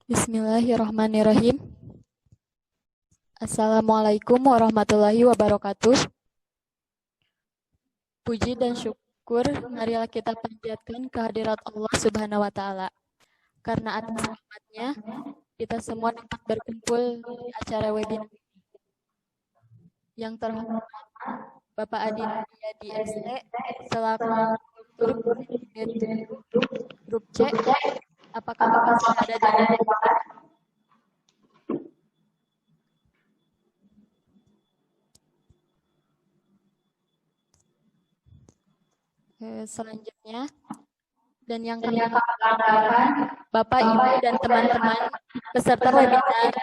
Bismillahirrahmanirrahim. Assalamualaikum warahmatullahi wabarakatuh. Puji dan syukur marilah kita panjatkan kehadirat Allah Subhanahu wa taala. Karena atas rahmatnya kita semua dapat berkumpul di acara webinar yang terhormat Bapak Adi Nuryadi SE selaku Grup Grup C. Apakah Bapak sudah ada di ruangan? Selanjutnya, dan yang kami banggakan, Bapak, Ibu, dan teman-teman peserta webinar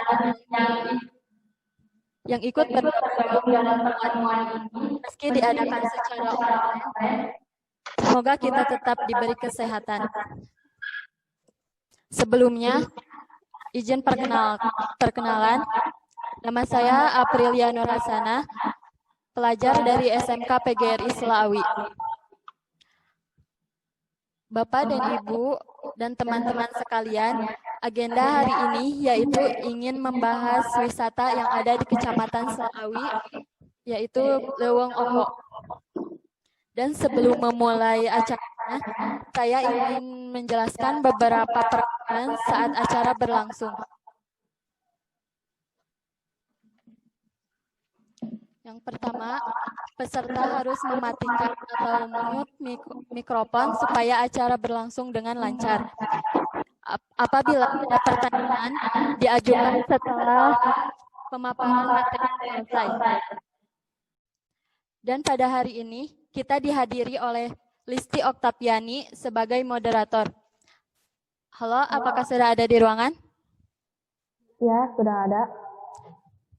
yang ikut bergabung dalam pertemuan ini, meski diadakan secara online, semoga kita tetap diberi kesehatan. Sebelumnya, izin perkenalan, nama saya Aprilia Nurhasana, pelajar dari SMK PGRI Selawi. Bapak dan Ibu dan teman-teman sekalian, agenda hari ini yaitu ingin membahas wisata yang ada di Kecamatan Selawi, yaitu Leuweung Opo. Dan sebelum memulai acaranya, saya ingin menjelaskan beberapa peraturan saat acara berlangsung. Yang pertama, peserta harus mematikan atau mute mikrofon supaya acara berlangsung dengan lancar. Apabila ada pertanyaan, diajukan setelah pemaparan materi selesai. Dan pada hari ini, kita dihadiri oleh Listi Oktaviani sebagai moderator. Halo, apakah sudah ada di ruangan? Ya, sudah ada.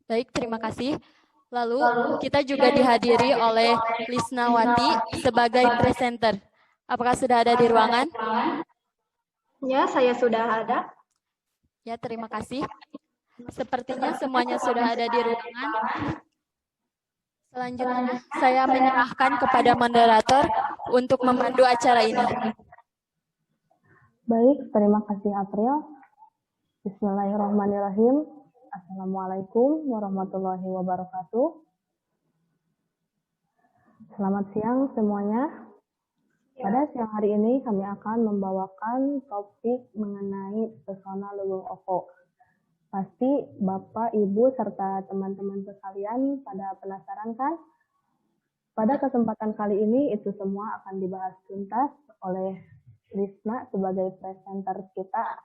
Baik, terima kasih. Lalu, kita juga dihadiri oleh Lisnawati sebagai presenter. Apakah sudah ada di ruangan? Ya, saya sudah ada. Ya, terima kasih. Sepertinya semuanya sudah ada di ruangan. Selanjutnya, saya menyerahkan kepada moderator untuk memandu acara ini. Baik, terima kasih April. Bismillahirrahmanirrahim. Assalamualaikum warahmatullahi wabarakatuh. Selamat siang semuanya. Pada siang hari ini kami akan membawakan topik mengenai pesona Leuweung Opo. Pasti Bapak, Ibu, serta teman-teman sekalian pada penasaran kan? Pada kesempatan kali ini itu semua akan dibahas tuntas oleh Lisna sebagai presenter kita.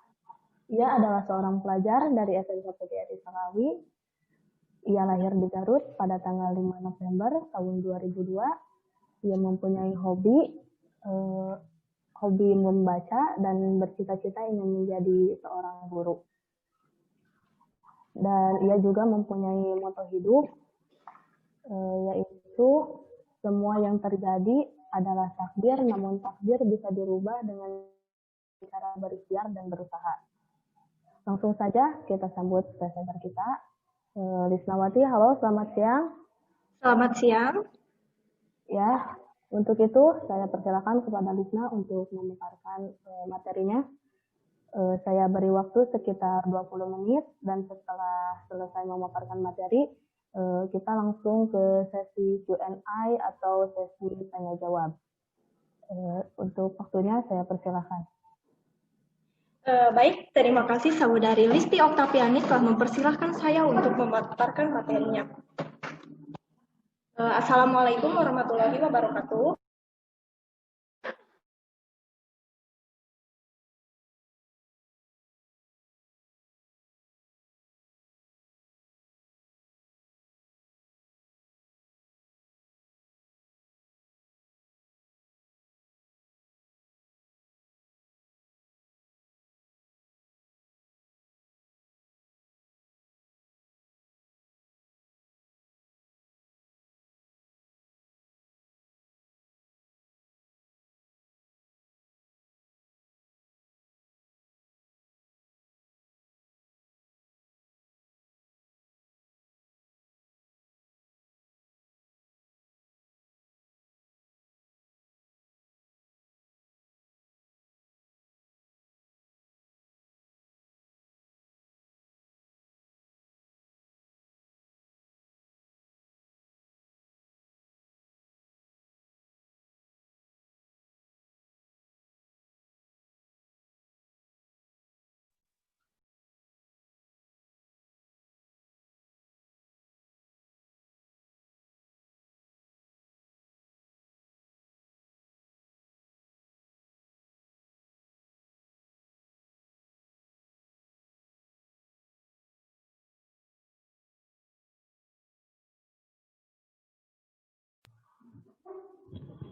Ia adalah seorang pelajar dari SMK PGRI Selawi. Ia lahir di Garut pada tanggal 5 November tahun 2002. Ia mempunyai hobi membaca dan bercita-cita ingin menjadi seorang guru. Dan ia juga mempunyai moto hidup, yaitu semua yang terjadi adalah takdir, namun takdir bisa dirubah dengan cara berikhtiar dan berusaha. Langsung saja kita sambut presenter kita, Lisnawati. Halo, selamat siang. Selamat siang. Ya, untuk itu saya persilakan kepada Lisna untuk memaparkan materinya. Saya beri waktu sekitar 20 menit dan setelah selesai memaparkan materi, kita langsung ke sesi Q&A atau sesi tanya jawab. Untuk waktunya saya persilakan. Baik, terima kasih Saudari Listi Oktaviani telah mempersilahkan saya untuk memaparkan materinya. Assalamualaikum warahmatullahi wabarakatuh.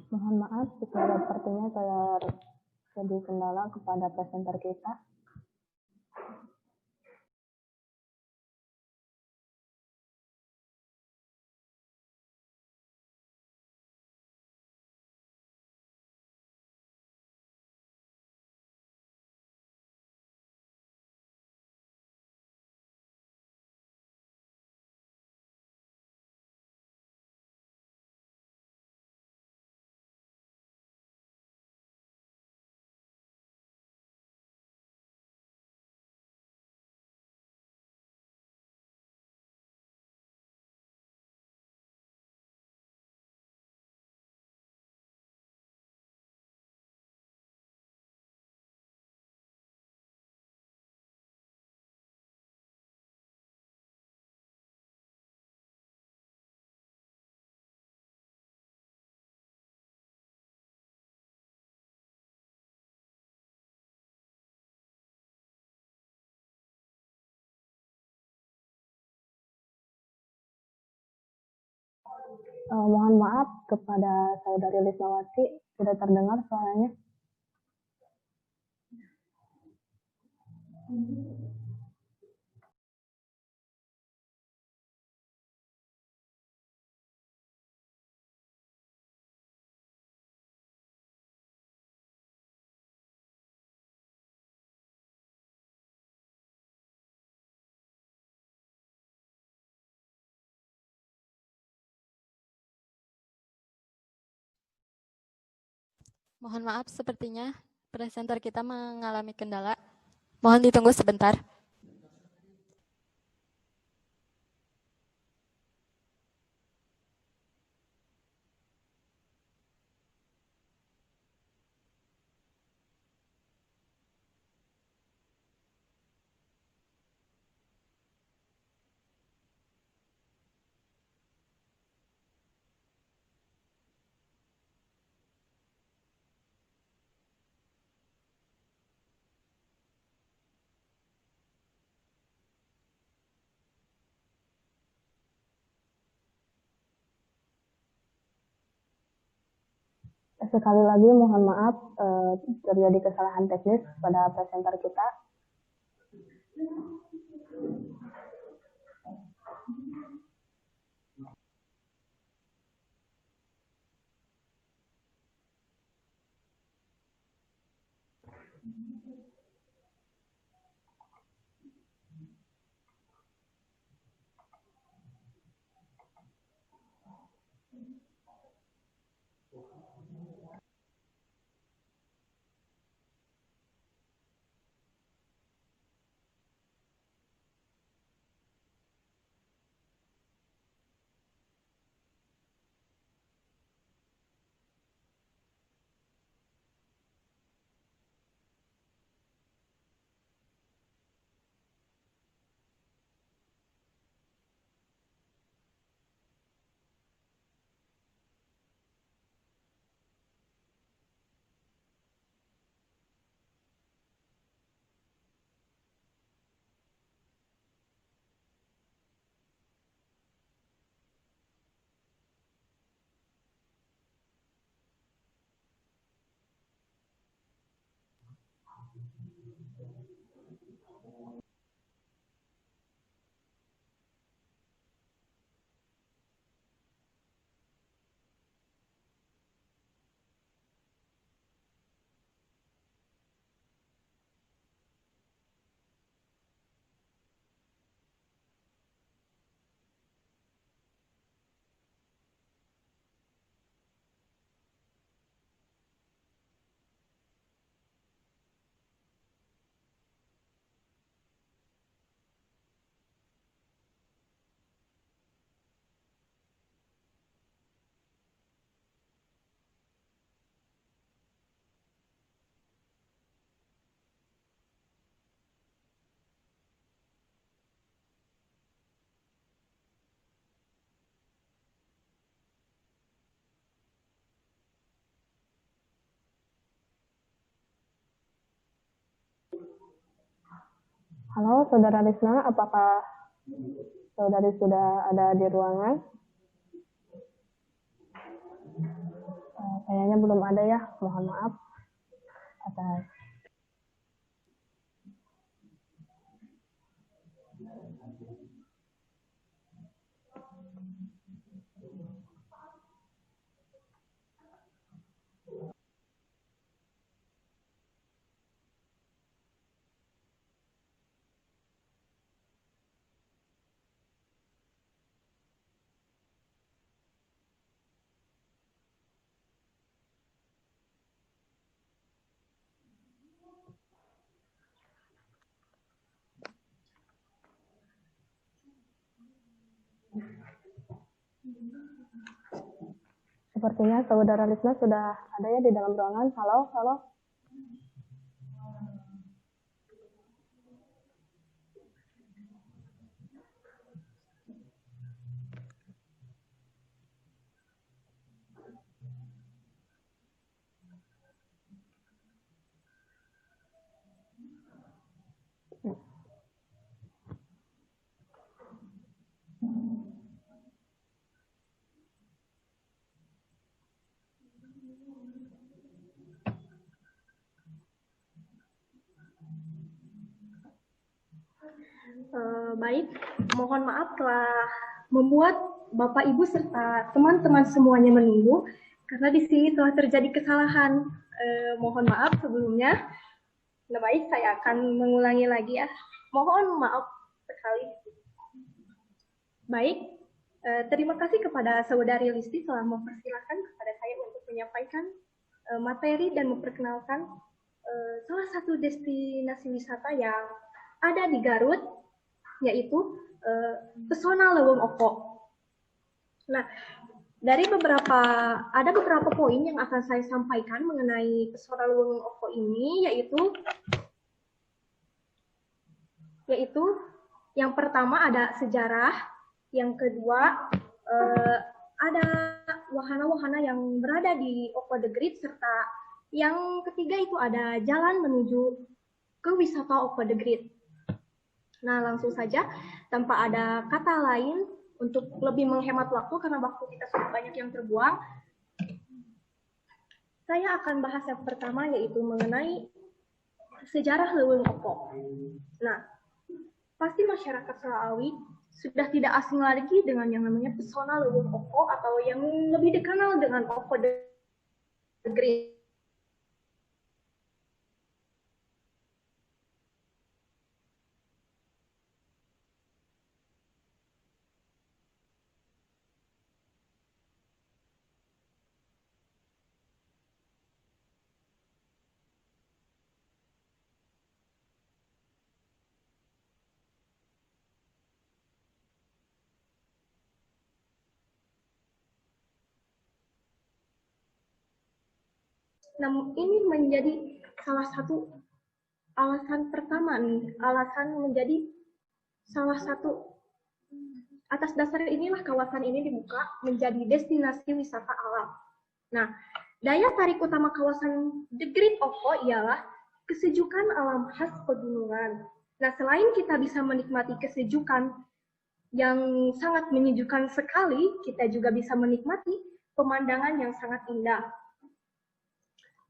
Mohon maaf jika sepertinya saya terjadi kendala kepada presenter kita. Mohon maaf kepada Saudari Lisnawati, tidak terdengar suaranya. Mohon maaf, sepertinya presenter kita mengalami kendala. Mohon ditunggu sebentar. Sekali lagi mohon maaf terjadi kesalahan teknis pada presenter kita. Halo, Saudara Risna, apakah Saudari sudah ada di ruangan? Kayaknya belum ada ya, mohon maaf atas. Sepertinya saudara Lisna sudah ada ya di dalam ruangan. Halo, halo. Baik, mohon maaf telah membuat Bapak Ibu serta teman-teman semuanya menunggu karena di sini telah terjadi kesalahan. Mohon maaf sebelumnya. Nah, baik, saya akan mengulangi lagi ya. Mohon maaf sekali. Baik, terima kasih kepada Saudari Listi telah mempersilahkan kepada saya untuk menyampaikan materi dan memperkenalkan salah satu destinasi wisata yang ada di Garut, yaitu Pesona Leuweung Opo. Nah, ada beberapa poin yang akan saya sampaikan mengenai Pesona Leuweung Opo ini, yaitu yang pertama ada sejarah, yang kedua ada wahana-wahana yang berada di Opo the Great, serta yang ketiga itu ada jalan menuju ke wisata Opo the Great. Nah, langsung saja tanpa ada kata lain untuk lebih menghemat waktu karena waktu kita sudah banyak yang terbuang. Saya akan bahas yang pertama yaitu mengenai sejarah Leuweung Opo. Nah, pasti masyarakat Selawi sudah tidak asing lagi dengan yang namanya Pesona Leuweung Opo atau yang lebih dikenal dengan Opo the Great. Namun ini menjadi salah satu alasan pertama nih, atas dasar inilah kawasan ini dibuka menjadi destinasi wisata alam. Nah, daya tarik utama kawasan The Great Opo ialah kesejukan alam khas pegunungan. Nah, selain kita bisa menikmati kesejukan yang sangat menyejukkan sekali, kita juga bisa menikmati pemandangan yang sangat indah.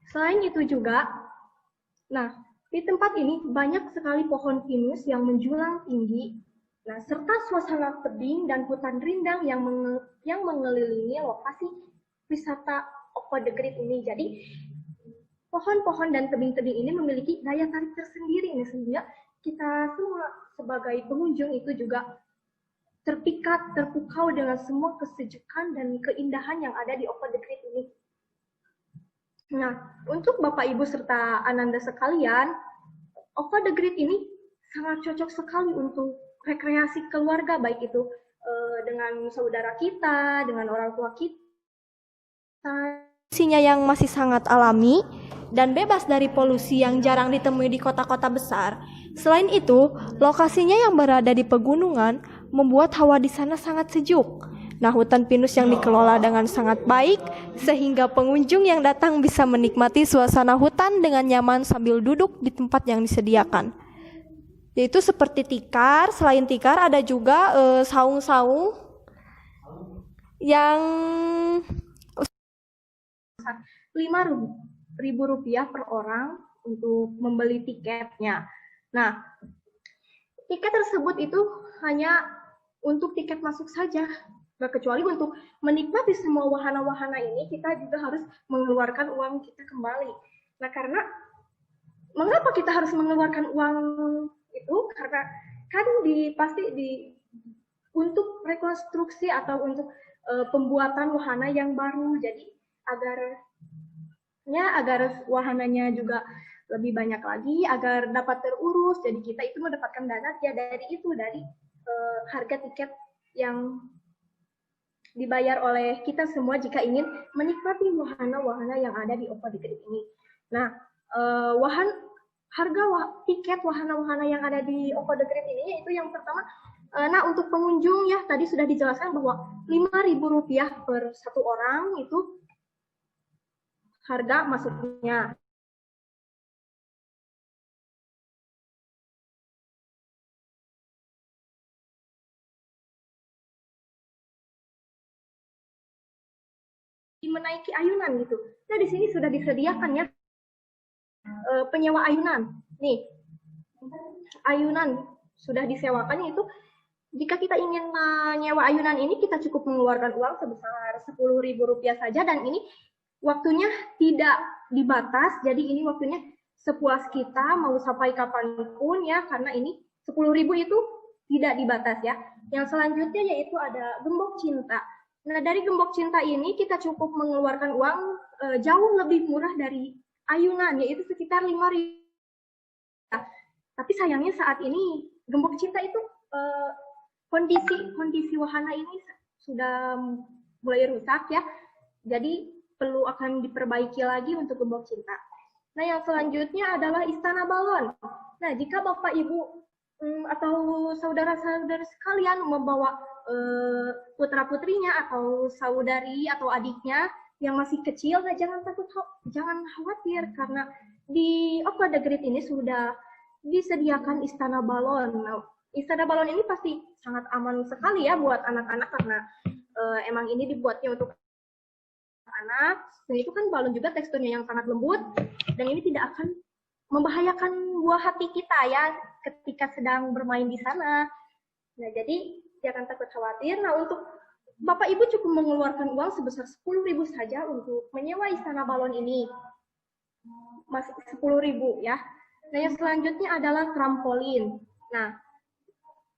Selain itu juga, nah, di tempat ini banyak sekali pohon pinus yang menjulang tinggi, nah, serta suasana tebing dan hutan rindang yang mengelilingi lokasi wisata Opo the Great ini. Jadi, pohon-pohon dan tebing-tebing ini memiliki daya tarik tersendiri nih, sehingga kita semua sebagai pengunjung itu juga terpikat, terpukau dengan semua kesejukan dan keindahan yang ada di Opo the Great ini. Nah, untuk Bapak Ibu serta Ananda sekalian, Opo the Great ini sangat cocok sekali untuk rekreasi keluarga, baik itu dengan saudara kita, dengan orang tua kita. Isinya yang masih sangat alami dan bebas dari polusi yang jarang ditemui di kota-kota besar. Selain itu, lokasinya yang berada di pegunungan membuat hawa di sana sangat sejuk. Nah, hutan pinus yang dikelola dengan sangat baik, sehingga pengunjung yang datang bisa menikmati suasana hutan dengan nyaman sambil duduk di tempat yang disediakan. Yaitu seperti tikar, selain tikar ada juga saung-saung yang sebesar Rp5.000 per orang untuk membeli tiketnya. Nah, tiket tersebut itu hanya untuk tiket masuk saja. Nah, kecuali untuk menikmati semua wahana-wahana ini, kita juga harus mengeluarkan uang kita kembali. Nah, karena mengapa kita harus mengeluarkan uang itu? Karena kan untuk rekonstruksi atau untuk pembuatan wahana yang baru. Jadi agar wahananya juga lebih banyak lagi, agar dapat terurus. Jadi kita itu mendapatkan dana ya dari harga tiket yang dibayar oleh kita semua jika ingin menikmati wahana-wahana yang ada di Opa the Great ini. Nah, harga tiket wahana-wahana yang ada di Opa the Great ini yaitu yang pertama, nah untuk pengunjung ya tadi sudah dijelaskan bahwa Rp5.000 per satu orang itu harga masuknya. Menaiki ayunan gitu. Nah di sini sudah disediakan ya penyewa ayunan. Nih, ayunan sudah disewakan yaitu jika kita ingin menyewa ayunan ini kita cukup mengeluarkan uang sebesar Rp10.000 saja dan ini waktunya tidak dibatas. Jadi ini waktunya sepuas kita mau sampai kapanpun ya karena ini 10.000 itu tidak dibatas ya. Yang selanjutnya yaitu ada gembok cinta. Nah, dari gembok cinta ini kita cukup mengeluarkan uang jauh lebih murah dari ayunan, yaitu sekitar Rp5.000. Tapi sayangnya saat ini gembok cinta itu kondisi wahana ini sudah mulai rusak ya. Jadi perlu akan diperbaiki lagi untuk gembok cinta. Nah, yang selanjutnya adalah Istana Balon. Nah, jika Bapak Ibu atau saudara-saudara sekalian membawa putra-putrinya atau saudari atau adiknya yang masih kecil, nah jangan khawatir karena di Opa the Great ini sudah disediakan Istana Balon. Nah, Istana Balon ini pasti sangat aman sekali ya buat anak-anak karena emang ini dibuatnya untuk anak. Dan itu kan balon juga teksturnya yang sangat lembut dan ini tidak akan membahayakan buah hati kita ya ketika sedang bermain di sana. Nah, jadi jangan takut khawatir. Nah, untuk Bapak Ibu cukup mengeluarkan uang sebesar Rp10.000 saja untuk menyewa Istana Balon ini. Masih Rp10.000 ya. Nah, yang selanjutnya adalah trampolin. Nah,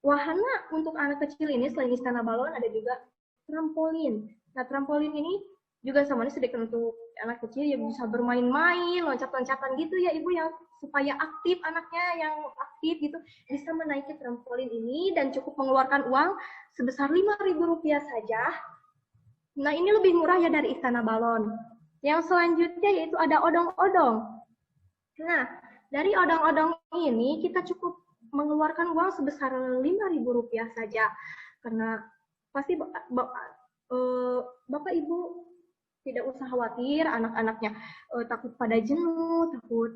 wahana untuk anak kecil ini selain Istana Balon ada juga trampolin. Nah, trampolin ini juga sama ini sedikit untuk anak kecil yang bisa bermain-main, loncat-loncatan gitu ya Ibu, yang supaya aktif anaknya yang aktif gitu bisa menaiki trampolin ini dan cukup mengeluarkan uang sebesar Rp5.000 saja. Nah, ini lebih murah ya dari Istana Balon. Yang selanjutnya yaitu ada odong-odong. Nah, dari odong-odong ini kita cukup mengeluarkan uang sebesar Rp5.000 saja karena pasti Bapak Ibu tidak usah khawatir anak-anaknya takut pada jenuh, takut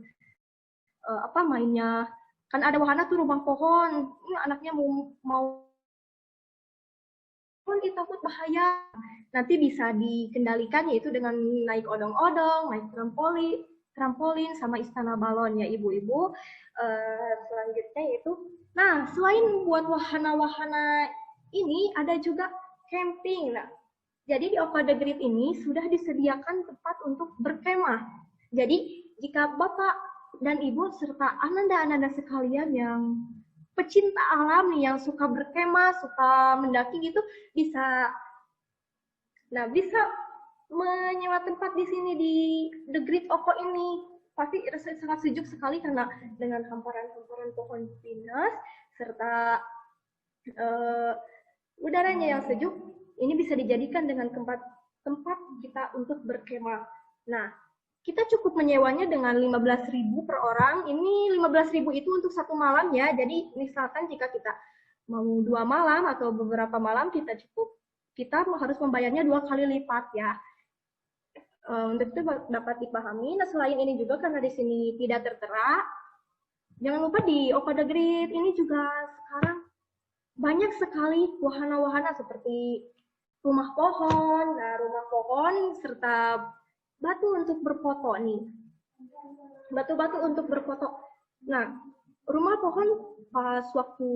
mainnya. Kan ada wahana tuh rumah pohon, ini anaknya mau takut bahaya. Nanti bisa dikendalikan yaitu dengan naik odong-odong, naik trampolin sama Istana Balon ya ibu-ibu. Selanjutnya yaitu, nah selain buat wahana-wahana ini ada juga camping. Nah, jadi di Opa the Great ini sudah disediakan tempat untuk berkemah. Jadi jika Bapak dan Ibu serta ananda-ananda sekalian yang pecinta alam nih, yang suka berkemah, suka mendaki gitu, bisa menyewa tempat di sini di The Great Opo ini. Pasti rasanya sangat sejuk sekali karena dengan hamparan-hamparan pohon pinus serta udaranya yang sejuk, ini bisa dijadikan dengan tempat kita untuk berkemah. Nah, kita cukup menyewanya dengan Rp15.000 per orang. Ini Rp15.000 itu untuk satu malam ya. Jadi misalkan jika kita mau 2 malam atau beberapa malam, kita harus membayarnya 2 kali lipat ya. Untuk itu dapat dipahami. Nah, selain ini juga karena di sini tidak tertera, jangan lupa di Opa the Great ini juga sekarang banyak sekali wahana-wahana seperti rumah pohon. Nah, rumah pohon serta batu untuk berfoto nih. Batu-batu untuk berfoto. Nah, rumah pohon pas waktu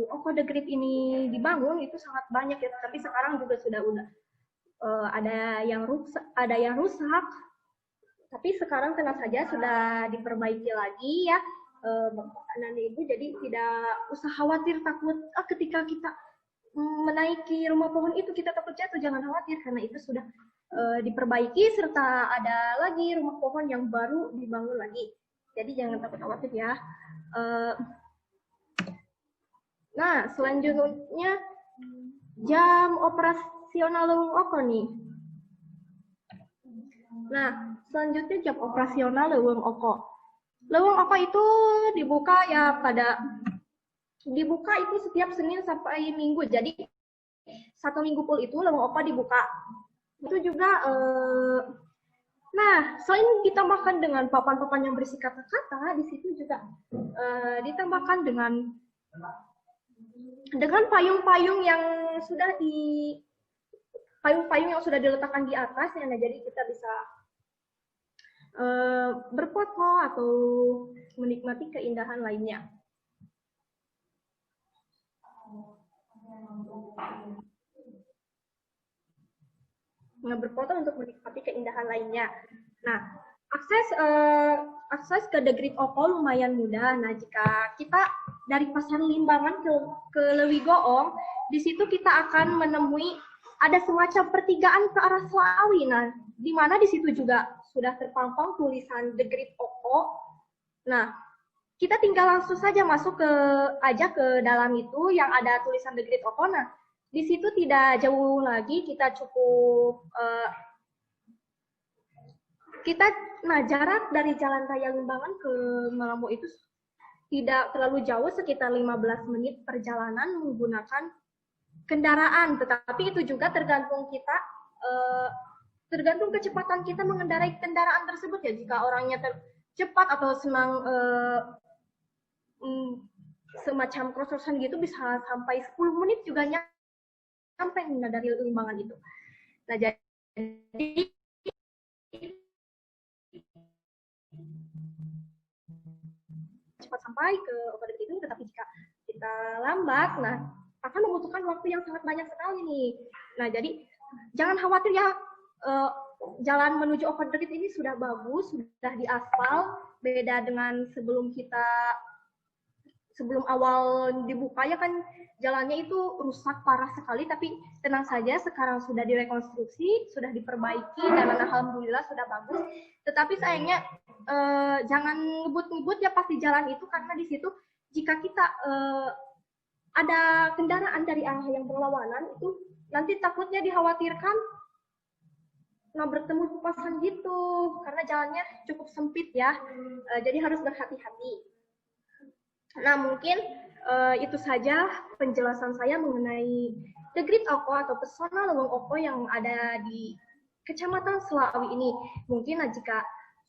Oko the Great ini dibangun itu sangat banyak ya, tapi sekarang juga sudah ada yang rusak, tapi sekarang tenang saja sudah diperbaiki lagi ya, Bapak dan Ibu, jadi tidak usah khawatir takut ketika kita menaiki rumah pohon itu kita takut jatuh, jangan khawatir karena itu sudah diperbaiki serta ada lagi rumah pohon yang baru dibangun lagi. Jadi jangan takut khawatir ya. Nah, selanjutnya jam operasional Leweng Oko nih. Nah, selanjutnya jam operasional Leweng Oko. Leweng Oko itu dibuka itu setiap Senin sampai Minggu. Jadi satu minggu full itu Leweng Oko dibuka. Itu juga nah, selain ditambahkan dengan papan-papan yang berisi kata-kata, di situ juga ditambahkan dengan payung-payung yang sudah diletakkan di atas, ya, nah, jadi kita bisa berfoto atau menikmati keindahan lainnya. Berfoto untuk menikmati keindahan lainnya. Nah, akses ke The Great Oko lumayan mudah. Nah, jika kita dari Pasar Limbangan ke Lewigoong, di situ kita akan menemui ada semacam pertigaan ke arah Slawi. Nah, di mana di situ juga sudah terpampang tulisan The Great Oko. Nah, kita tinggal langsung saja masuk ke dalam itu yang ada tulisan The Great Oko. Nah, di situ tidak jauh lagi, kita cukup jarak dari Jalan Raya Limbangan ke Malambo itu tidak terlalu jauh, sekitar 15 menit perjalanan menggunakan kendaraan. Tetapi itu juga tergantung kecepatan kita mengendarai kendaraan tersebut ya. Jika orangnya cepat atau senang semacam cross-crossan gitu, bisa sampai 10 menit juga sampai dari Limbangan itu. Nah, jadi cepat sampai ke Oko the Great itu, tetapi jika kita lambat, nah akan membutuhkan waktu yang sangat banyak sekali nih. Nah, jadi jangan khawatir ya, jalan menuju Oko the Great ini sudah bagus, sudah diaspal, beda dengan sebelum awal dibuka ya kan, jalannya itu rusak parah sekali, tapi tenang saja sekarang sudah direkonstruksi, sudah diperbaiki, dan alhamdulillah sudah bagus. Tetapi sayangnya jangan ngebut-ngebut ya pas di jalan itu, karena di situ jika kita ada kendaraan dari arah yang berlawanan itu nanti takutnya dikhawatirkan bertemu papasan gitu, karena jalannya cukup sempit ya, jadi harus berhati-hati. Nah, mungkin itu saja penjelasan saya mengenai The Great Oko atau pesona Leweng Oko yang ada di Kecamatan Slawi ini. Mungkin jika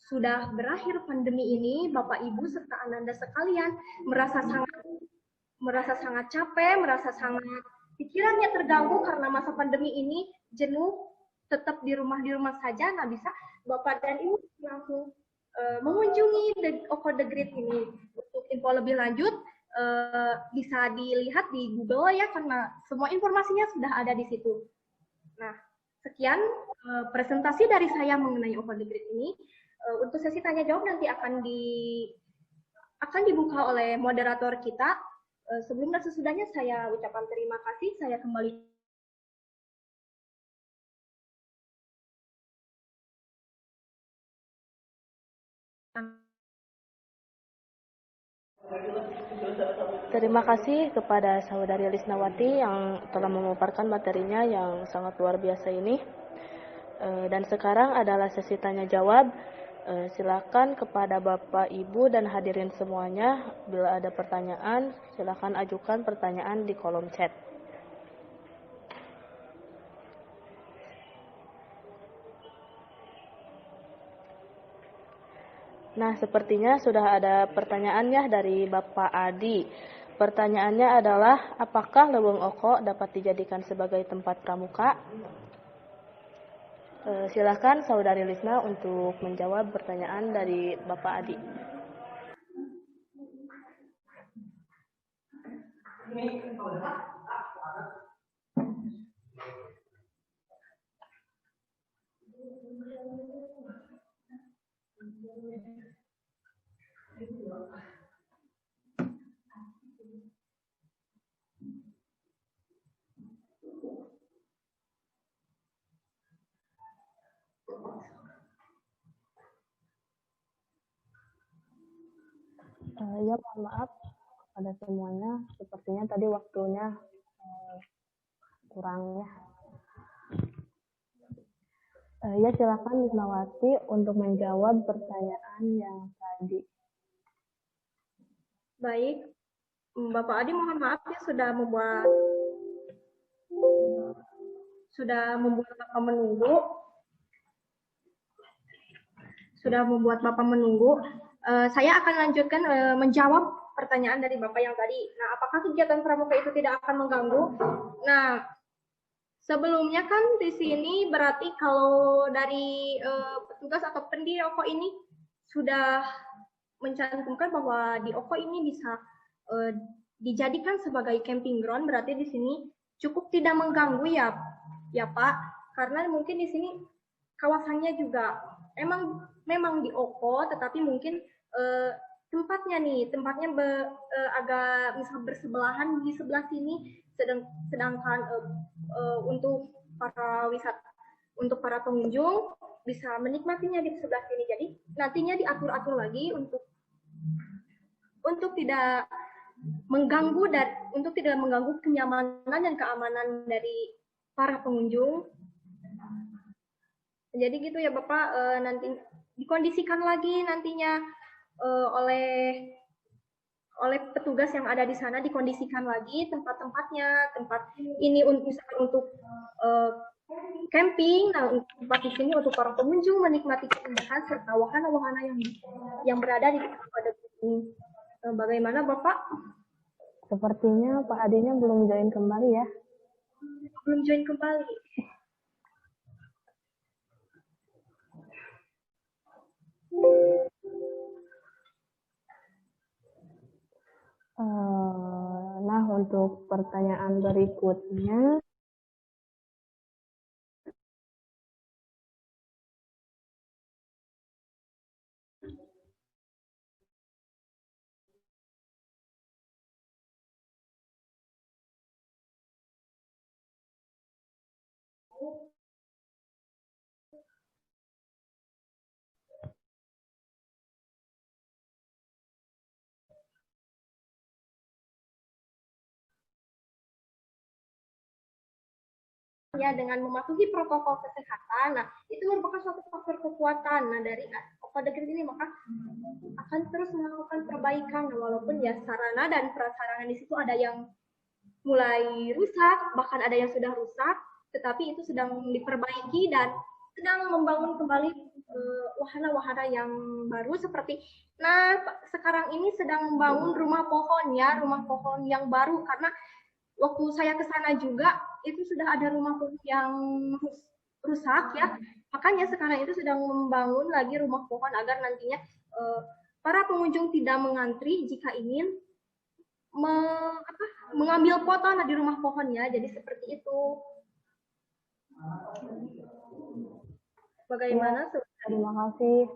sudah berakhir pandemi ini, Bapak Ibu serta Ananda sekalian merasa sangat capek, merasa sangat pikirannya terganggu karena masa pandemi ini, jenuh, tetap di rumah saja, nah bisa Bapak dan Ibu langsung mengunjungi Oko the Great ini. Untuk info lebih lanjut bisa dilihat di Google ya, karena semua informasinya sudah ada di situ. Nah, sekian presentasi dari saya mengenai Oko the Great ini. Untuk sesi tanya jawab nanti akan dibuka oleh moderator kita. Sebelum dan sesudahnya saya ucapkan terima kasih. Saya kembali. Terima kasih kepada Saudari Lisnawati yang telah memaparkan materinya yang sangat luar biasa ini. Dan sekarang adalah sesi tanya jawab. Silakan kepada Bapak, Ibu, dan hadirin semuanya, bila ada pertanyaan, silakan ajukan pertanyaan di kolom chat. Nah, sepertinya sudah ada pertanyaannya dari Bapak Adi. Pertanyaannya adalah, apakah Leweng Oko dapat dijadikan sebagai tempat pramuka? Silakan Saudari Lisna untuk menjawab pertanyaan dari Bapak Adi. Ya, mohon maaf pada semuanya. Sepertinya tadi waktunya kurang ya. Ya, silakan Lisnawati untuk menjawab pertanyaan yang tadi. Baik, Bapak Adi mohon maaf ya sudah membuat Bapak menunggu. Saya akan lanjutkan menjawab pertanyaan dari Bapak yang tadi. Nah, apakah kegiatan pramuka itu tidak akan mengganggu? Nah, sebelumnya kan di sini berarti kalau dari petugas atau pendiri OKO ini sudah mencantumkan bahwa di OKO ini bisa dijadikan sebagai camping ground, berarti di sini cukup tidak mengganggu ya Pak, karena mungkin di sini kawasannya juga memang di OKO, tetapi mungkin tempatnya agak misal bersebelahan di sebelah sini, sedangkan untuk para pengunjung bisa menikmatinya di sebelah sini. Jadi nantinya diatur-atur lagi untuk tidak mengganggu kenyamanan dan keamanan dari para pengunjung. Jadi gitu ya Bapak, nanti dikondisikan lagi nantinya oleh petugas yang ada di sana, dikondisikan lagi tempat-tempatnya, tempat ini untuk camping. Nah, tempat di sini untuk para pengunjung menikmati keindahan serta wahana-wahana yang berada di pada ini. Bagaimana Bapak? Sepertinya Pak Adinya belum join kembali ya. Belum join kembali. Nah, untuk pertanyaan berikutnya, Ya, dengan mematuhi protokol kesehatan, nah itu merupakan suatu faktor kekuatan. Nah, dari OKO Negeri ini maka akan terus melakukan perbaikan, nah, walaupun ya sarana dan prasarana di situ ada yang mulai rusak, bahkan ada yang sudah rusak, tetapi itu sedang diperbaiki dan sedang membangun kembali wahana-wahana yang baru seperti, nah sekarang ini sedang membangun rumah pohon yang baru, karena waktu saya ke sana juga itu sudah ada rumah pohon yang rusak ya. Makanya sekarang itu sedang membangun lagi rumah pohon agar nantinya para pengunjung tidak mengantri jika ingin mengambil foto di rumah pohonnya. Jadi seperti itu. Bagaimana? ya, terima kasih.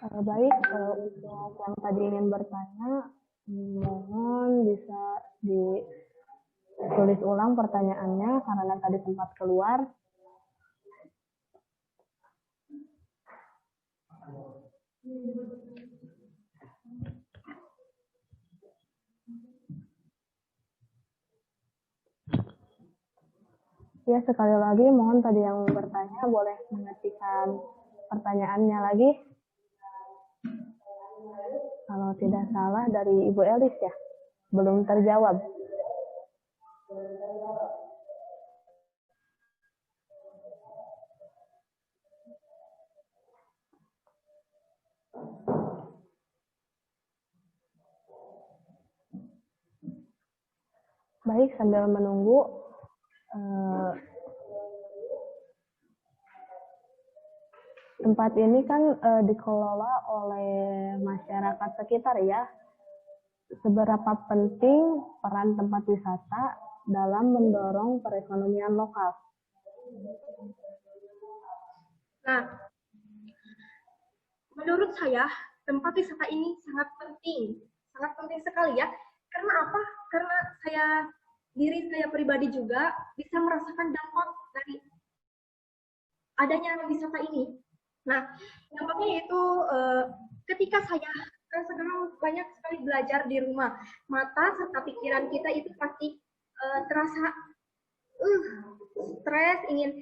Baik, untuk yang tadi ingin bertanya, mohon bisa ditulis ulang pertanyaannya karena tadi sempat keluar. Ya, sekali lagi mohon tadi yang bertanya boleh mengetikkan pertanyaannya lagi. Kalau tidak salah dari Ibu Elis ya, belum terjawab. Baik, sambil menunggu, tempat ini kan dikelola oleh masyarakat sekitar ya. Seberapa penting peran tempat wisata dalam mendorong perekonomian lokal? Nah, menurut saya tempat wisata ini sangat penting sekali ya. Karena apa? Karena diri saya pribadi juga bisa merasakan dampak dari adanya wisata ini. Nah, dampaknya itu ketika saya kan sekarang banyak sekali belajar di rumah, mata serta pikiran kita itu pasti terasa stres, ingin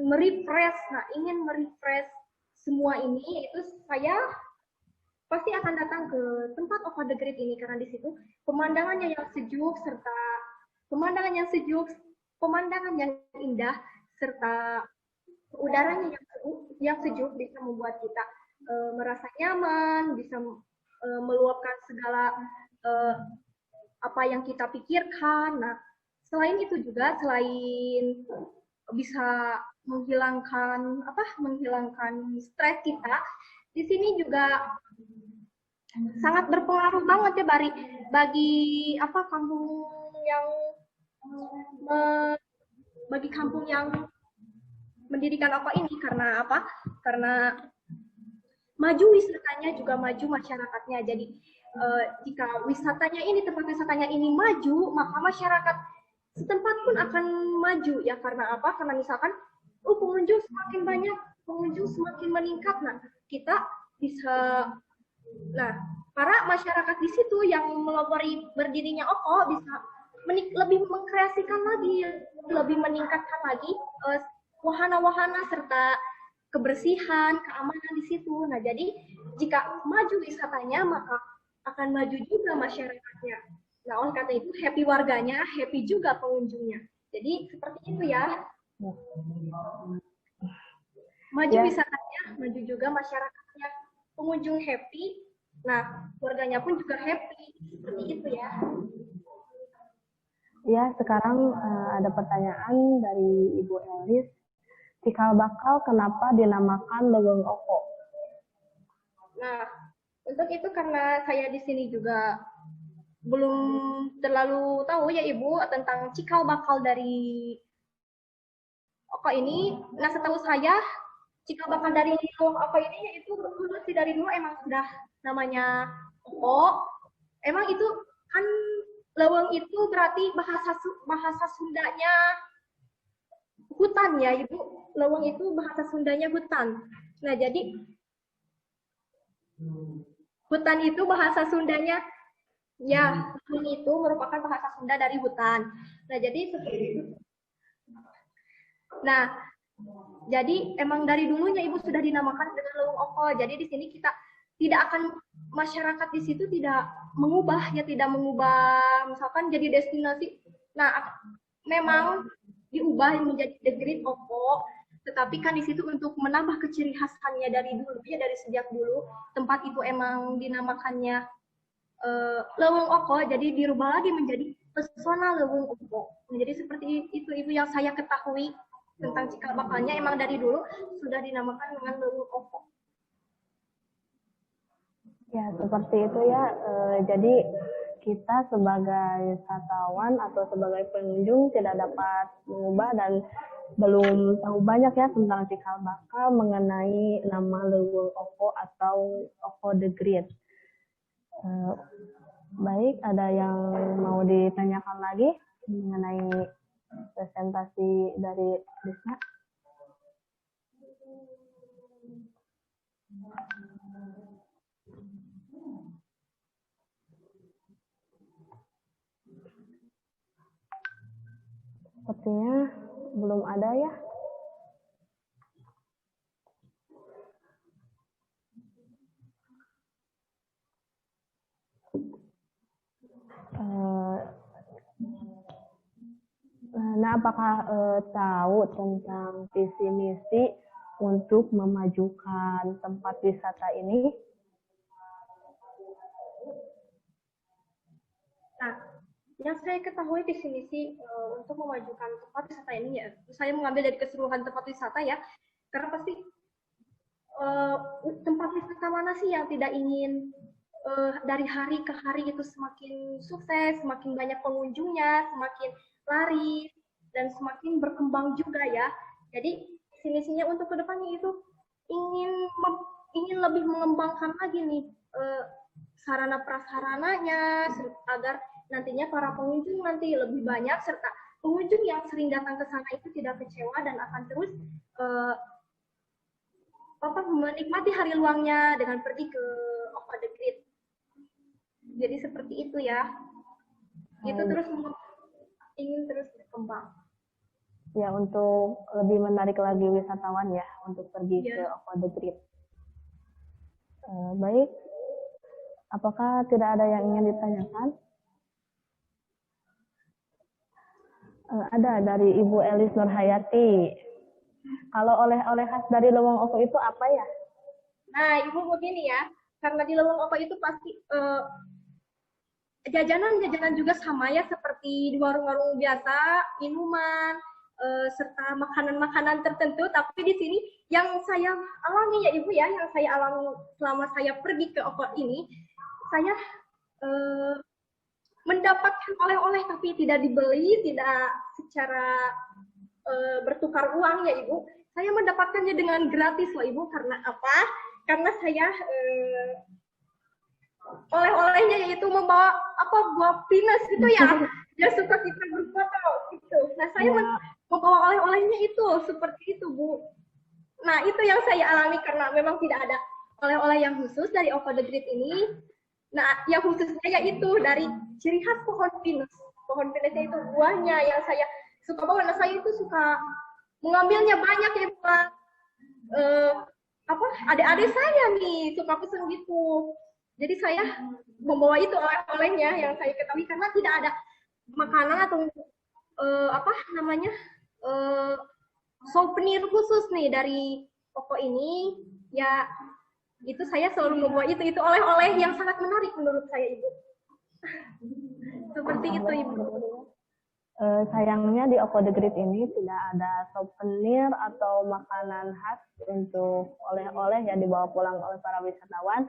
merefresh. Nah, ingin merefresh semua ini itu saya pasti akan datang ke tempat Off the Grid ini karena di situ pemandangannya yang sejuk serta pemandangan yang indah serta udaranya yang sejuk bisa membuat kita merasa nyaman, bisa meluapkan segala apa yang kita pikirkan. Nah, selain itu juga selain bisa menghilangkan stres kita, di sini juga sangat berpengaruh banget ya bagi kampung yang mendirikan apa ini. Karena apa? Karena maju wisatanya juga maju masyarakatnya. Jadi jika tempat wisatanya ini maju, maka masyarakat setempat pun akan maju ya. Karena apa? Karena misalkan pengunjung semakin banyak, pengunjung semakin meningkat. Nah, kita bisa para masyarakat di situ yang melopori berdirinya OKO bisa lebih mengkreasikan lagi, lebih meningkatkan lagi wahana-wahana serta kebersihan, keamanan di situ. Nah, jadi jika maju wisatanya, maka akan maju juga masyarakatnya. Nah, oleh karena itu, happy warganya, happy juga pengunjungnya. Jadi, seperti itu ya. Maju wisatanya, maju juga masyarakatnya. Pengunjung happy, nah, warganya pun juga happy. Seperti itu ya. Ya, sekarang ada pertanyaan dari Ibu Elis. Cikal bakal kenapa dinamakan Leweng Oko? Nah, untuk itu karena saya di sini juga belum terlalu tahu ya Ibu tentang cikal bakal dari Oko ini. Nah, setahu saya cikal bakal dari Leweng Oko ini yaitu dari dulu emang sudah namanya Oko. Emang itu kan leweng itu berarti bahasa Sundanya hutan ya Ibu. Leweng itu bahasa Sundanya hutan. Nah, jadi hutan itu bahasa Sundanya ya, hutan itu merupakan bahasa Sunda dari hutan. Nah, jadi seperti itu. Nah, jadi emang dari dulunya Ibu sudah dinamakan dengan Leweng Oko. Jadi di sini kita tidak akan masyarakat di situ tidak mengubah misalkan jadi destinasi. Nah, memang diubah menjadi The Great Oko, tetapi kan di situ untuk menambah keciri khasannya dari dulu ya, dari sejak dulu tempat itu emang dinamakannya Leweng Oko, jadi dirubah lagi menjadi Pesona Leweng Oko. Jadi seperti itu Ibu yang saya ketahui tentang cikal bakalnya, emang dari dulu sudah dinamakan dengan Leweng Oko. Ya, seperti itu ya. Jadi kita sebagai wisatawan atau sebagai pengunjung tidak dapat mengubah dan belum tahu banyak ya tentang cikal bakal mengenai nama Leweng Oko atau Oko the Great. Baik, ada yang mau ditanyakan lagi mengenai presentasi dari Risma? Sepertinya belum ada ya. Nah, apakah tahu tentang visi misi untuk memajukan tempat wisata ini? Nah, Yang saya ketahui di sini sih untuk memajukan tempat wisata ini ya, saya mengambil dari keseluruhan tempat wisata ya, karena pasti eh, tempat wisata mana sih yang tidak ingin dari hari ke hari itu semakin sukses, semakin banyak pengunjungnya, semakin laris, dan semakin berkembang juga ya. Jadi sini-sini untuk kedepannya itu ingin ingin lebih mengembangkan lagi nih eh, sarana prasarananya agar nantinya para pengunjung nanti lebih banyak serta pengunjung yang sering datang ke sana itu tidak kecewa dan akan terus eh, menikmati hari luangnya dengan pergi ke Ova the Great. Jadi seperti itu ya. Itu terus ingin terus berkembang. Ya, untuk lebih menarik lagi wisatawan ya untuk pergi ke Ya. Ova the Great. Baik, apakah tidak ada yang ingin ditanyakan? Ada dari Ibu Elis Nurhayati. Kalau oleh-oleh khas dari Leweng Oko itu apa ya? Nah, Ibu begini ya, karena di Leweng Oko itu pasti jajanan-jajanan juga sama ya seperti di warung-warung biasa, minuman, serta makanan-makanan tertentu. Tapi di sini yang saya alami ya Ibu ya, yang saya alami selama saya pergi ke Oko ini, saya eh, mendapatkan oleh-oleh tapi tidak dibeli, tidak secara bertukar uang ya Ibu. Saya mendapatkannya dengan gratis loh Ibu. Karena apa? Karena saya oleh-olehnya yaitu membawa buah pinus itu ya. Dia suka kita berfoto gitu. Nah, saya membawa oleh-olehnya itu seperti itu, Bu. Nah, itu yang saya alami karena memang tidak ada oleh-oleh yang khusus dari Ova the Great ini. Nah, yang khususnya yaitu dari ciri khas pohon pinus. Pohon pinusnya itu buahnya yang saya suka banget. Nah, saya itu suka mengambilnya banyak ya, Pak. Adik-adik saya nih suka pesen gitu. Jadi saya membawa itu oleh-olehnya yang saya ketahui karena tidak ada makanan atau apa namanya souvenir khusus nih dari toko ini. Ya itu saya selalu membawa itu oleh-oleh yang sangat menarik menurut saya Ibu. Seperti itu Ibu. Sayangnya di Oko the Great ini tidak ada souvenir atau makanan khas untuk oleh-oleh yang dibawa pulang oleh para wisatawan.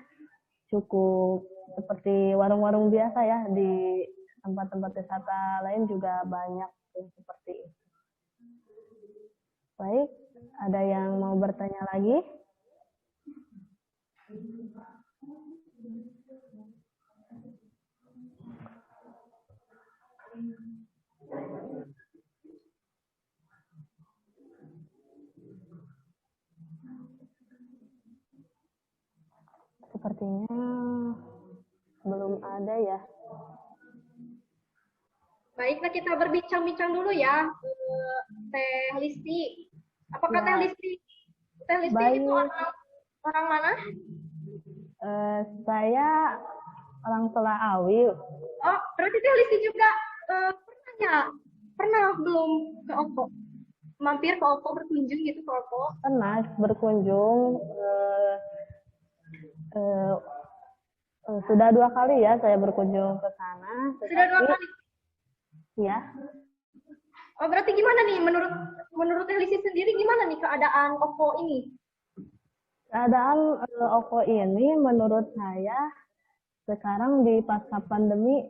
Cukup seperti warung-warung biasa ya, di tempat-tempat wisata lain juga banyak seperti itu. Baik, ada yang mau bertanya lagi? Sepertinya belum ada ya. Baiklah kita berbincang-bincang dulu ya, Teh Listi. Apakah Teh Listi itu orang mana? Saya orang Selaawi. Oh, berarti Teh Listi juga pernah ya? Pernah belum ke Oko? Mampir ke Oko, berkunjung gitu ke Oko? Pernah berkunjung. Sudah 2 kali ya saya berkunjung ke sana. Sudah 2 kali? Ya. Oh, berarti gimana nih menurut Teh Listi sendiri gimana nih keadaan Oko ini? Keadaan Oko ini menurut saya sekarang di pasca pandemi,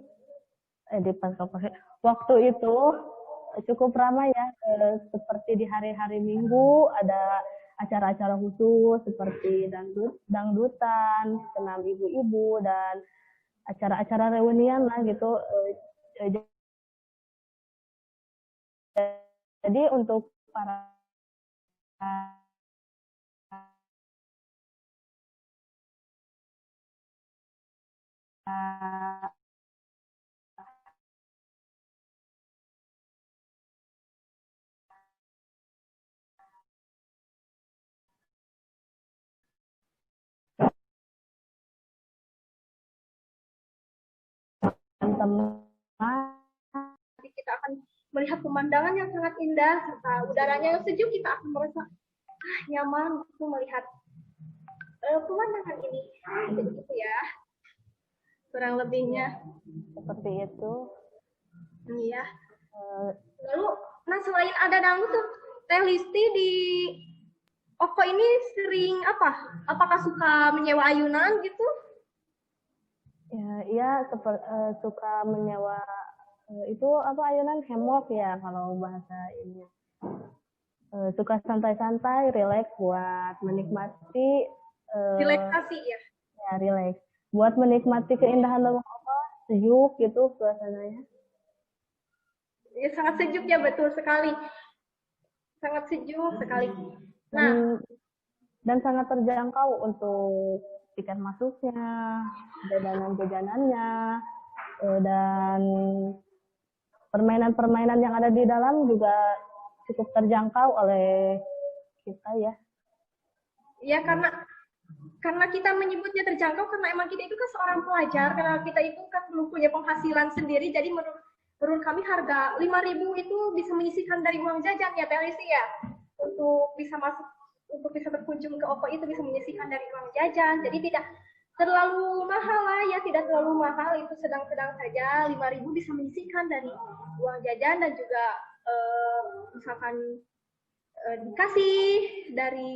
waktu itu cukup ramai ya, seperti di hari-hari Minggu ada acara-acara khusus seperti dangdutan, senam ibu-ibu dan acara-acara reunian lah gitu. Jadi untuk para teman-teman, Nanti kita akan melihat pemandangan yang sangat indah serta udaranya yang sejuk, kita akan merasa nyaman untuk melihat pemandangan ini. Jadi gitu ya, kurang lebihnya. seperti itu. Iya. Eh, Lalu, nah selain ada dangdut tuh, Teh Listi di OVO ini sering apa? Apakah suka menyewa ayunan gitu? Ya, ia suka menyewa itu apa ayunan hemok ya kalau bahasa ini. Suka santai-santai, rileks buat menikmati Relaksasi ya? ya rileks. Buat menikmati keindahan lembah apa sejuk gitu suasananya. Ya, sangat sejuk ya, betul sekali. Sangat sejuk sekali. Nah, Dan dan sangat terjangkau untuk tiket masuknya, jajanan-jajanannya, dan permainan-permainan yang ada di dalam juga cukup terjangkau oleh kita ya. ya karena kita menyebutnya terjangkau karena emang kita itu kan seorang pelajar, karena kita itu kan belum punya penghasilan sendiri, jadi menurut kami harga 5.000 itu bisa menyisihkan dari uang jajan ya Teh Lisi ya, untuk bisa masuk, untuk bisa berkunjung ke OVO itu bisa menyisihkan dari uang jajan, jadi tidak terlalu mahal lah ya, tidak terlalu mahal, itu sedang-sedang saja. 5.000 bisa menyisihkan dari uang jajan dan juga misalkan dikasih dari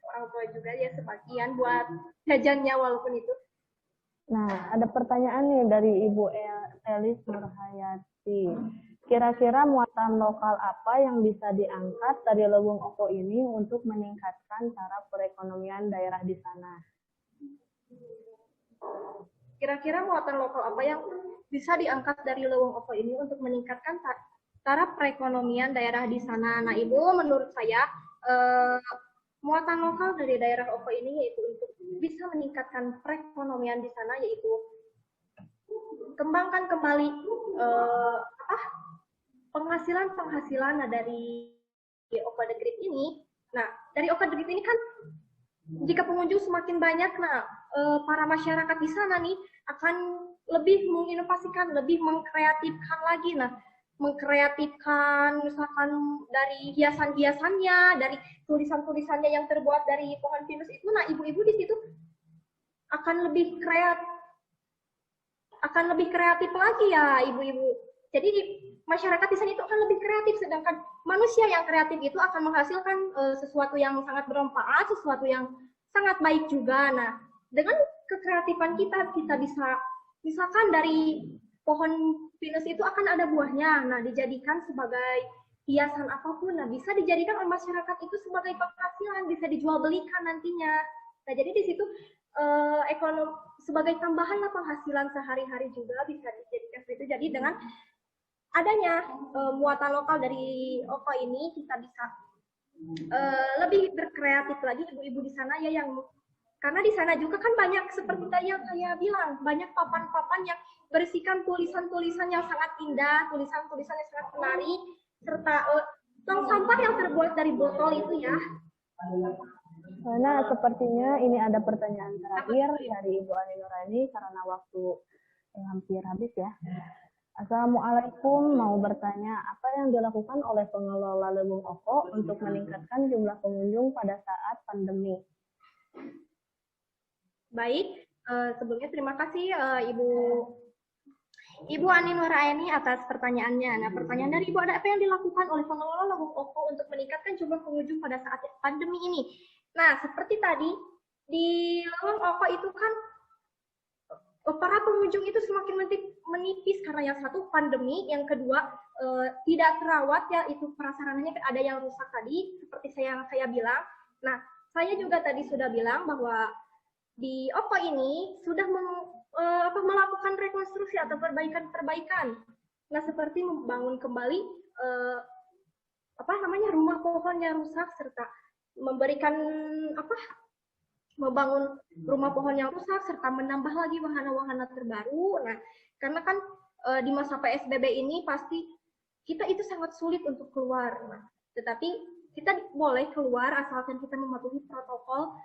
orang tua juga ya sebagian buat jajannya walaupun itu. Nah, ada pertanyaan nih dari Ibu Elis Nurhayati. Kira-kira muatan lokal apa yang bisa diangkat dari Leweng Oko ini untuk meningkatkan taraf perekonomian daerah di sana? Kira-kira muatan lokal apa yang bisa diangkat dari Leweng Oko ini untuk meningkatkan taraf perekonomian daerah di sana? Nah, Ibu, menurut saya muatan lokal dari daerah Oko ini yaitu untuk bisa meningkatkan perekonomian di sana, yaitu kembangkan kembali penghasilan dari Oko The Grip ini. Nah, dari Oko The Grip ini kan jika pengunjung semakin banyak, nah para masyarakat di sana nih akan lebih menginovasikan, lebih mengkreatifkan lagi. Nah, mengkreatifkan misalkan dari hiasan-hiasannya, dari tulisan-tulisannya yang terbuat dari pohon pinus itu. Nah, ibu-ibu di situ akan lebih kreatif lagi ya ibu-ibu. Jadi masyarakat di sana itu akan lebih kreatif, sedangkan manusia yang kreatif itu akan menghasilkan sesuatu yang sangat bermanfaat, sesuatu yang sangat baik juga. Nah, dengan kekreatifan kita bisa misalkan dari pohon pinus itu akan ada buahnya. Nah, dijadikan sebagai hiasan apapun. Nah, bisa dijadikan oleh masyarakat itu sebagai penghasilan, bisa dijual belikan nantinya. Nah, jadi di situ sebagai tambahan lah penghasilan sehari-hari juga bisa dijadikan seperti itu. Jadi dengan adanya muatan lokal dari OVO ini kita bisa lebih berkreatif lagi ibu-ibu di sana ya, yang karena di sana juga kan banyak seperti tadi yang saya bilang, banyak papan-papan yang berisikan tulisan-tulisan yang sangat indah, tulisan-tulisan yang sangat menarik, serta tong sampah yang terbuat dari botol itu ya. Nah, sepertinya ini ada pertanyaan terakhir dari Ibu Ani Nurani karena waktu hampir habis ya. Assalamualaikum, mau bertanya apa yang dilakukan oleh pengelola Leweng Oko untuk meningkatkan jumlah pengunjung pada saat pandemi? Baik, sebelumnya terima kasih Ibu Ani Nuraini atas pertanyaannya. Nah, pertanyaan dari Ibu, ada apa yang dilakukan oleh pengelola Leweng Oko untuk meningkatkan jumlah pengunjung pada saat pandemi ini? Nah, seperti tadi, di Leweng Oko itu kan para pengunjung itu semakin menipis karena yang satu pandemi, yang kedua tidak terawat ya, itu prasarananya ada yang rusak tadi seperti yang saya bilang. Nah, saya juga tadi sudah bilang bahwa di OVO ini sudah melakukan rekonstruksi atau perbaikan. Nah, seperti membangun kembali rumah pohon yang rusak, serta memberikan membangun rumah pohon yang rusak, serta menambah lagi wahana-wahana terbaru. Nah, karena kan di masa PSBB ini pasti kita itu sangat sulit untuk keluar. Nah, tetapi kita boleh keluar asalkan kita mematuhi protokol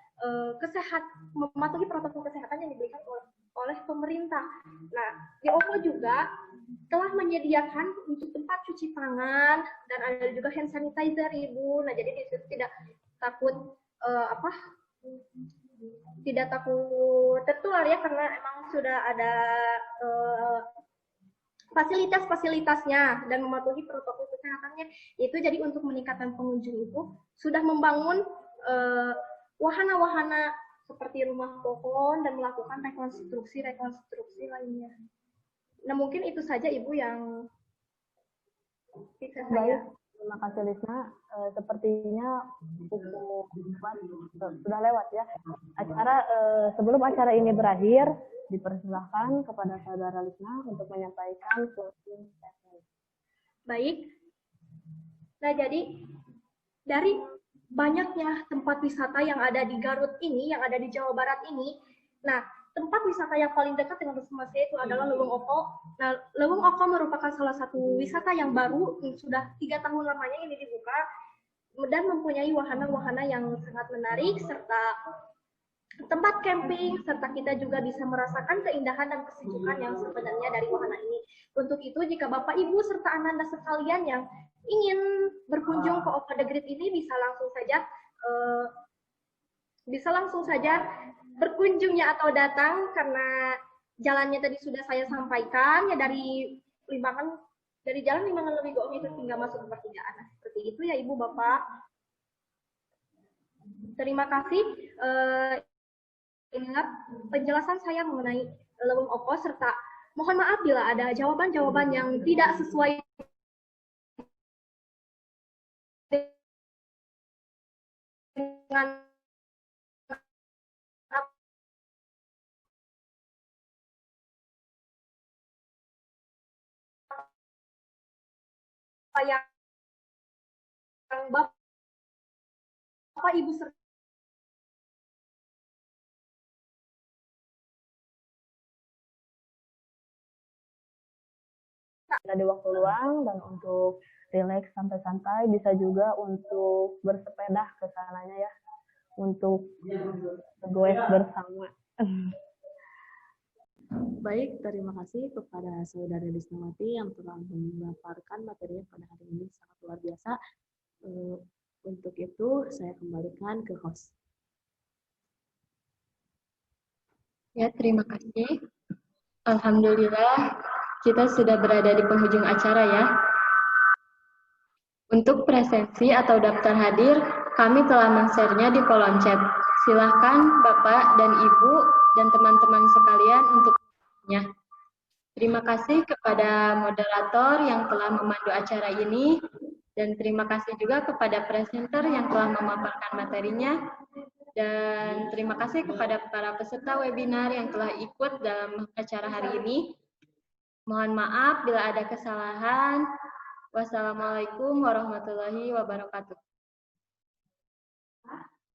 kesehatan yang diberikan oleh pemerintah. Nah, di OVO juga telah menyediakan untuk tempat cuci tangan dan ada juga hand sanitizer, Ibu. Nah, jadi di situ tidak takut tertular ya, karena emang sudah ada fasilitas-fasilitasnya dan mematuhi protokol kesehatannya. Itu jadi untuk meningkatkan pengunjung itu sudah membangun wahana-wahana seperti rumah pohon dan melakukan rekonstruksi lainnya. Nah, mungkin itu saja Ibu yang bisa saya. Baik, terima kasih Lisna. Sepertinya pukul 4 sudah lewat ya. Sebelum acara ini berakhir, dipersilahkan kepada saudara Lisna untuk menyampaikan closing statement. Baik. Nah, jadi dari banyaknya tempat wisata yang ada di Garut ini, yang ada di Jawa Barat ini, nah, tempat wisata yang paling dekat dengan rumah saya itu adalah Leuweung Opo. Nah, Leuweung Opo merupakan salah satu wisata yang baru, sudah 3 tahun lamanya ini dibuka, dan mempunyai wahana-wahana yang sangat menarik, serta tempat camping, serta kita juga bisa merasakan keindahan dan kesejukan yang sebenarnya dari wahana ini. Untuk itu, jika Bapak, Ibu, serta Ananda sekalian yang ingin berkunjung ke Opo The Great ini, bisa langsung saja berkunjungnya atau datang, karena jalannya tadi sudah saya sampaikan, ya dari Jalan Limbangan Lewi Goong itu tinggal masuk ke pertigaan. Nah, seperti itu ya Ibu, Bapak. Terima kasih. Inilah penjelasan saya mengenai Leuweung Opo, serta mohon maaf bila ada jawaban-jawaban yang tidak sesuai dengan apa yang Bapak Ibu serta ada di waktu luang, dan untuk rileks santai-santai bisa juga untuk bersepeda ke sananya ya, untuk goes bersama. Baik, terima kasih kepada Saudara Lisnawati yang telah memaparkan materinya pada hari ini, sangat luar biasa. Untuk itu, saya kembalikan ke host. Ya, terima kasih. Alhamdulillah, kita sudah berada di penghujung acara ya. Untuk presensi atau daftar hadir, kami telah men-share-nya di kolom chat. Silahkan Bapak dan Ibu dan teman-teman sekalian untuk ya. Terima kasih kepada moderator yang telah memandu acara ini, dan terima kasih juga kepada presenter yang telah memaparkan materinya, dan terima kasih kepada para peserta webinar yang telah ikut dalam acara hari ini. Mohon maaf bila ada kesalahan. Wassalamualaikum warahmatullahi wabarakatuh.